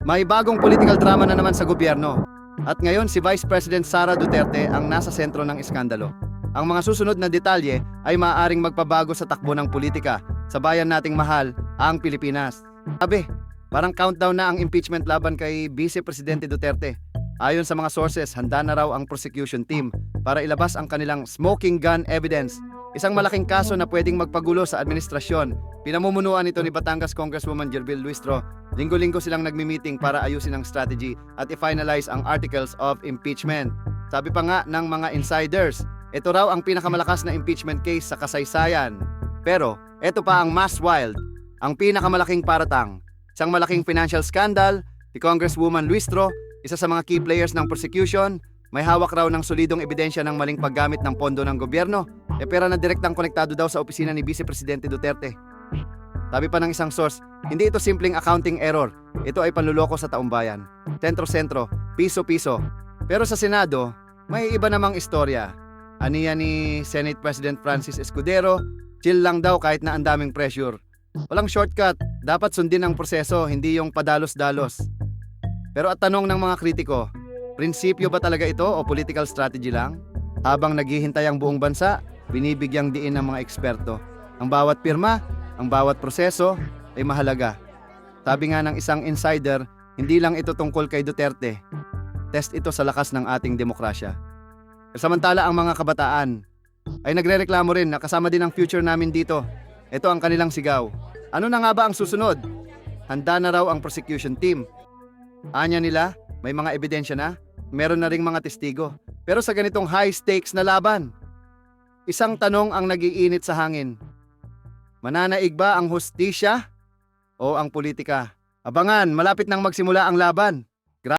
May bagong political drama na naman sa gobyerno. At ngayon si Vice President Sara Duterte ang nasa sentro ng iskandalo. Ang mga susunod na detalye ay maaaring magpabago sa takbo ng politika sa bayan nating mahal, ang Pilipinas. Sabi, parang countdown na ang impeachment laban kay Vice Presidente Duterte. Ayon sa mga sources, handa na raw ang prosecution team para ilabas ang kanilang smoking gun evidence. Isang malaking kaso na pwedeng magpagulo sa administrasyon. Pinamumunuan ito ni Batangas Congresswoman Jerbil Luistro. Linggo-linggo silang nagmi-meeting para ayusin ang strategy at i-finalize ang articles of impeachment. Sabi pa nga ng mga insiders, ito raw ang pinakamalakas na impeachment case sa kasaysayan. Pero, ito pa ang mas wild, ang pinakamalaking paratang. Isang malaking financial scandal, si Congresswoman Luistro, isa sa mga key players ng prosecution, may hawak raw ng solidong ebidensya ng maling paggamit ng pondo ng gobyerno, pera na direktang konektado daw sa opisina ni Vice Presidente Duterte. Sabi pa ng isang source, hindi ito simpleng accounting error, ito ay panluloko sa taumbayan. Sentro-sentro, piso-piso. Pero sa Senado, may iba namang istorya. Aniya ni Senate President Francis Escudero, chill lang daw kahit na ang daming pressure. Walang shortcut, dapat sundin ang proseso, hindi yung padalos-dalos. Pero at tanong ng mga kritiko, prinsipyo ba talaga ito o political strategy lang? Habang naghihintay ang buong bansa, binibigyang diin ng mga eksperto. Ang bawat pirma, ang bawat proseso ay mahalaga. Sabi nga ng isang insider, hindi lang ito tungkol kay Duterte. Test ito sa lakas ng ating demokrasya. Samantala ang mga kabataan ay nagrereklamo rin na kasama din ang future namin dito. Ito ang kanilang sigaw. Ano na nga ba ang susunod? Handa na raw ang prosecution team. Anya nila, may mga ebidensya na, meron na ring mga testigo. Pero sa ganitong high stakes na laban, isang tanong ang nag-iinit sa hangin. Mananaig ba ang hustisya o ang politika? Abangan, malapit nang magsimula ang laban.